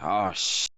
Oh shit.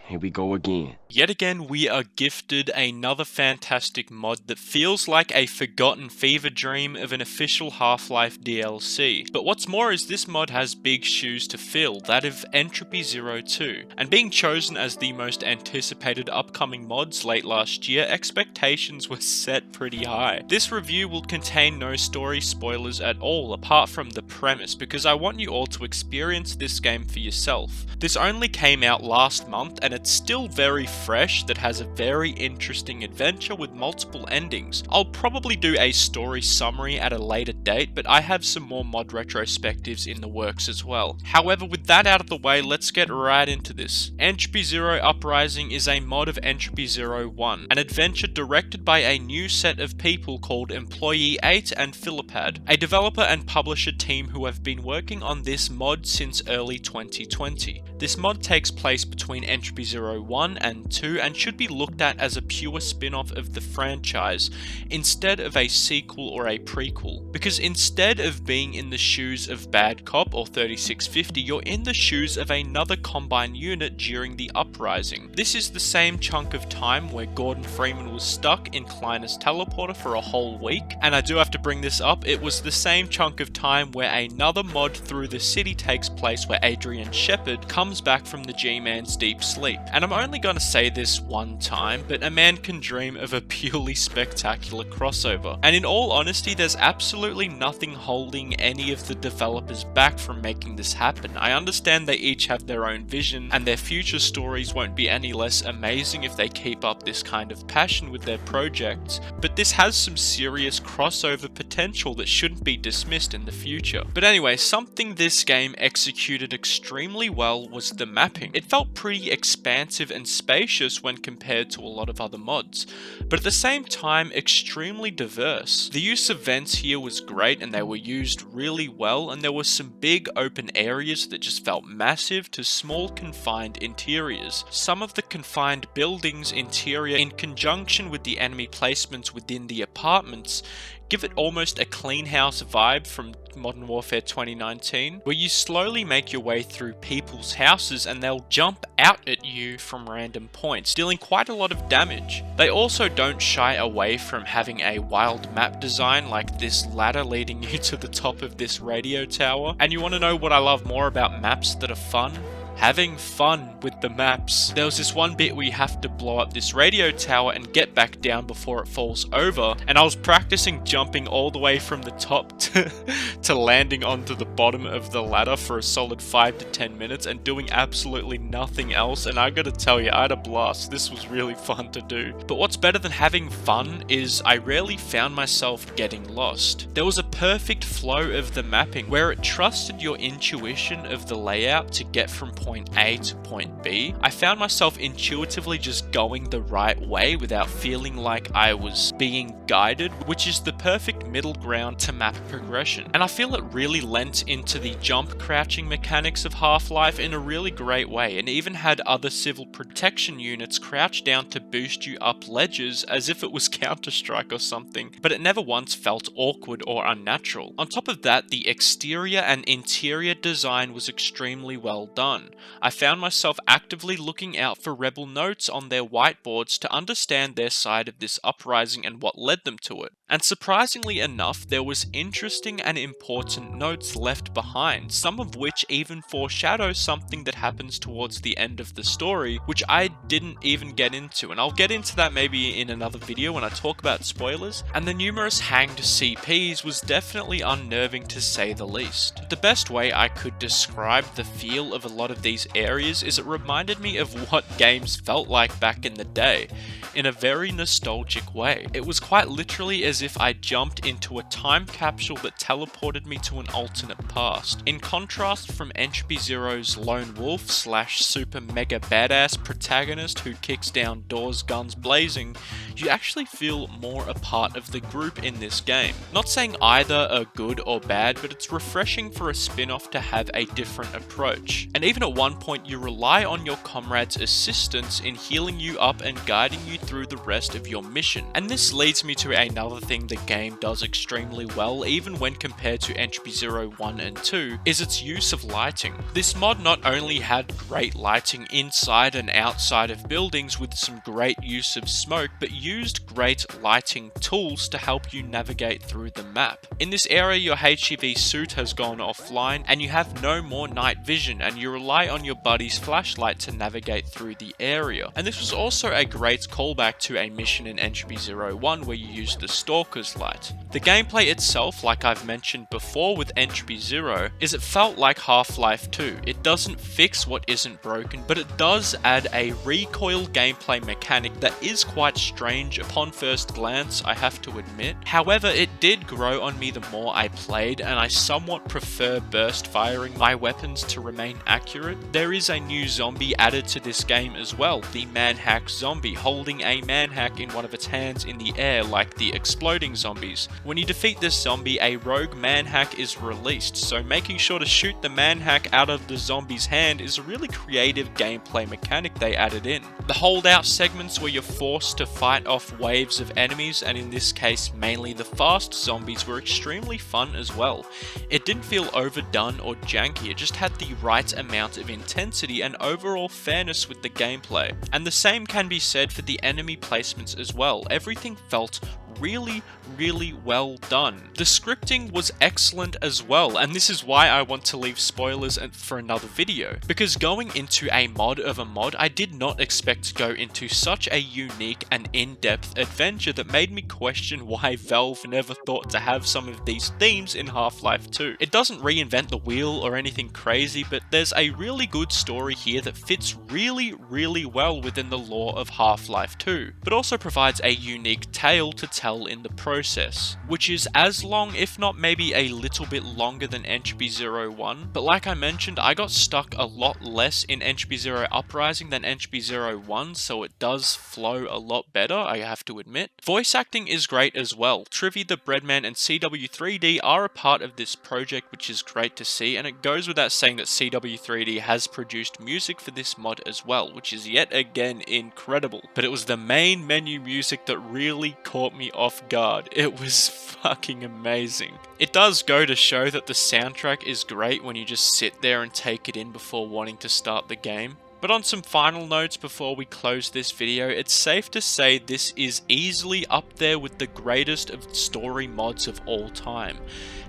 Here we go again. Yet again, we are gifted another fantastic mod that feels like a forgotten fever dream of an official Half-Life DLC. But what's more is this mod has big shoes to fill, that of Entropy 02. And being chosen as the most anticipated upcoming mods late last year, expectations were set pretty high. This review will contain no story spoilers at all, apart from the premise, because I want you all to experience this game for yourself. This only came out last month, and it's still very fresh, that has a very interesting adventure with multiple endings. I'll probably do a story summary at a later date, but I have some more mod retrospectives in the works as well. However, with that out of the way, let's get right into this. Entropy 0 Uprising is a mod of Entropy 01, an adventure directed by a new set of people called Employee 8 and Philipad, a developer and publisher team who have been working on this mod since early 2020. This mod takes place between Entropy 01 and 2 and should be looked at as a pure spin-off of the franchise instead of a sequel or a prequel. Because instead of being in the shoes of Bad Cop or 3650, you're in the shoes of another Combine unit during the Uprising. This is the same chunk of time where Gordon Freeman was stuck in Kleiner's teleporter for a whole week, and I do have to bring this up, it was the same chunk of time where another mod through the city takes place where Adrian Shepard comes back from the G-Man's deep sleep. And I'm only going to say this one time, but a man can dream of a purely spectacular crossover. And in all honesty, there's absolutely nothing holding any of the developers back from making this happen. I understand they each have their own vision, and their future stories won't be any less amazing if they keep up this kind of passion with their projects, but this has some serious crossover potential that shouldn't be dismissed in the future. But anyway, something this game executed extremely well was the mapping. It felt pretty expansive and spacious when compared to a lot of other mods, but at the same time extremely diverse. The use of vents here was great and they were used really well, and there were some big open areas that just felt massive to small confined interiors. Some of the confined buildings interior in conjunction with the enemy placements within the apartments give it almost a clean house vibe from Modern Warfare 2019, where you slowly make your way through people's houses and they'll jump out at you from random points, dealing quite a lot of damage. They also don't shy away from having a wild map design like this ladder leading you to the top of this radio tower. And you want to know what I love more about maps that are fun? Having fun with the maps. There was this one bit where you have to blow up this radio tower and get back down before it falls over, and I was practicing jumping all the way from the top to landing onto the bottom of the ladder for a solid 5 to 10 minutes and doing absolutely nothing else, and I gotta tell you, I had a blast. This was really fun to do. But what's better than having fun is I rarely found myself getting lost. There was a perfect flow of the mapping where it trusted your intuition of the layout to get from point A to point B. I found myself intuitively just going the right way without feeling like I was being guided, which is the perfect middle ground to map progression. And I feel it really lent into the jump crouching mechanics of Half-Life in a really great way, and even had other civil protection units crouch down to boost you up ledges as if it was Counter-Strike or something, but it never once felt awkward or unnatural. On top of that, the exterior and interior design was extremely well done. I found myself actively looking out for rebel notes on their whiteboards to understand their side of this uprising and what led them to it. And surprisingly enough, there was interesting and important notes left behind, some of which even foreshadow something that happens towards the end of the story, which I didn't even get into, and I'll get into that maybe in another video when I talk about spoilers. And the numerous hanged CPs was definitely unnerving to say the least. The best way I could describe the feel of a lot of these areas is it reminded me of what games felt like back in the day, in a very nostalgic way. It was quite literally as if I jumped into a time capsule that teleported me to an alternate past. In contrast from Entropy Zero's lone wolf slash super mega badass protagonist who kicks down doors guns blazing, you actually feel more a part of the group in this game. Not saying either are good or bad, but it's refreshing for a spin-off to have a different approach. And even at one point you rely on your comrades' assistance in healing you up and guiding you through the rest of your mission. And this leads me to another thing the game does extremely well, even when compared to Entropy 0, 1 and 2, is its use of lighting. This mod not only had great lighting inside and outside of buildings with some great use of smoke, but used great lighting tools to help you navigate through the map. In this area, your HEV suit has gone offline and you have no more night vision, and you rely on your buddy's flashlight to navigate through the area. And this was also a great callback to a mission in Entropy 0, 1 where you use the Stalker's light. The gameplay itself, like I've mentioned before with Entropy 0, is it felt like Half-Life 2. It doesn't fix what isn't broken, but it does add a recoil gameplay mechanic that is quite strange upon first glance, I have to admit. However, it did grow on me the more I played, and I somewhat prefer burst firing my weapons to remain accurate. There is a new zombie added to this game as well, the Manhack zombie, holding a manhack in one of its hands in the air like the exploding zombies. When you defeat this zombie, a rogue manhack is released, so making sure to shoot the manhack out of the zombie's hand is a really creative gameplay mechanic they added in. The holdout segments where you're forced to fight off waves of enemies, and in this case mainly the fast zombies, were extremely fun as well. It didn't feel overdone or janky, it just had the right amount of intensity and overall fairness with the gameplay. And the same can be said for the enemy placements as well. Everything felt really well done. The scripting was excellent as well, and this is why I want to leave spoilers for another video, because going into a mod of a mod, I did not expect to go into such a unique and in-depth adventure that made me question why Valve never thought to have some of these themes in Half-Life 2. It doesn't reinvent the wheel or anything crazy, but there's a really good story here that fits really well within the lore of Half-Life 2, but also provides a unique tale to tell in the process, which is as long, if not maybe a little bit longer than Entropy 0, 1, but like I mentioned, I got stuck a lot less in Entropy 0 Uprising than Entropy 0, 1, so it does flow a lot better, I have to admit. Voice acting is great as well. Trivy the Breadman and CW3D are a part of this project, which is great to see, and it goes without saying that CW3D has produced music for this mod as well, which is yet again incredible. But it was the main menu music that really caught me off guard. It was fucking amazing. It does go to show that the soundtrack is great when you just sit there and take it in before wanting to start the game. But on some final notes before we close this video, it's safe to say this is easily up there with the greatest of story mods of all time.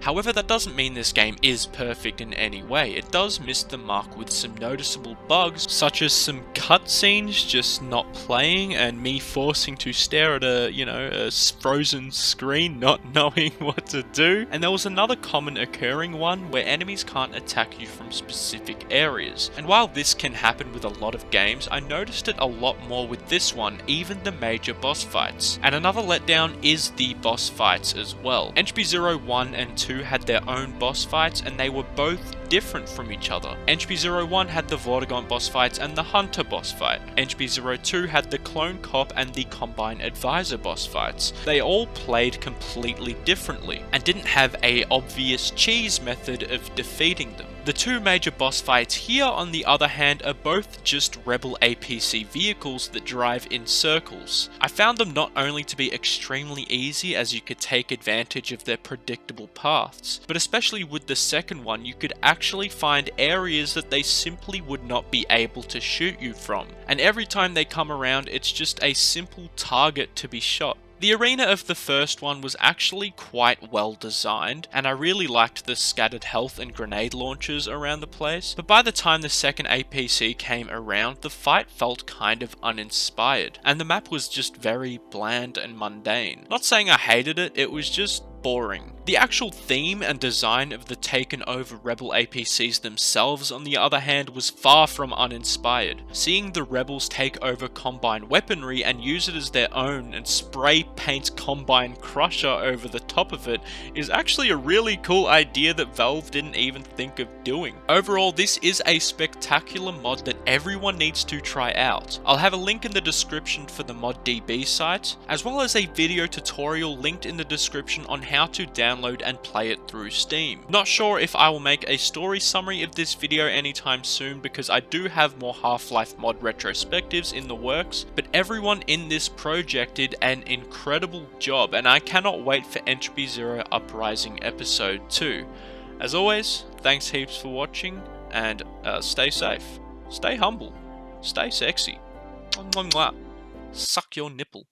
However, that doesn't mean this game is perfect in any way. It does miss the mark with some noticeable bugs, such as some cutscenes just not playing and me forcing to stare at a frozen screen not knowing what to do. And there was another common occurring one where enemies can't attack you from specific areas. And while this can happen with a lot of games, I noticed it a lot more with this one, even the major boss fights. And another letdown is the boss fights as well. Entropy 0, 1 and 2 had their own boss fights, and they were both different from each other. Entropy 0, 1 had the Vortigaunt boss fights and the Hunter boss fight. Entropy 0, 2 had the Clone Cop and the Combine Advisor boss fights. They all played completely differently, and didn't have a obvious cheese method of defeating them. The two major boss fights here, on the other hand, are both just Rebel APC vehicles that drive in circles. I found them not only to be extremely easy, as you could take advantage of their predictable paths, but especially with the second one, you could actually find areas that they simply would not be able to shoot you from. And every time they come around, it's just a simple target to be shot. The arena of the first one was actually quite well designed, and I really liked the scattered health and grenade launchers around the place, but by the time the second APC came around, the fight felt kind of uninspired, and the map was just very bland and mundane. Not saying I hated it, it was just boring. The actual theme and design of the taken over Rebel APCs themselves, on the other hand, was far from uninspired. Seeing the Rebels take over Combine weaponry and use it as their own and spray paint Combine Crusher over the top of it is actually a really cool idea that Valve didn't even think of doing. Overall, this is a spectacular mod that everyone needs to try out. I'll have a link in the description for the MODDB site, as well as a video tutorial linked in the description on how to download download and play it through Steam. Not sure if I will make a story summary of this video anytime soon because I do have more Half-Life mod retrospectives in the works, but everyone in this project did an incredible job and I cannot wait for Entropy Zero Uprising episode 2. As always, thanks heaps for watching and stay safe, stay humble, stay sexy. Mwah, mwah. Suck your nipple.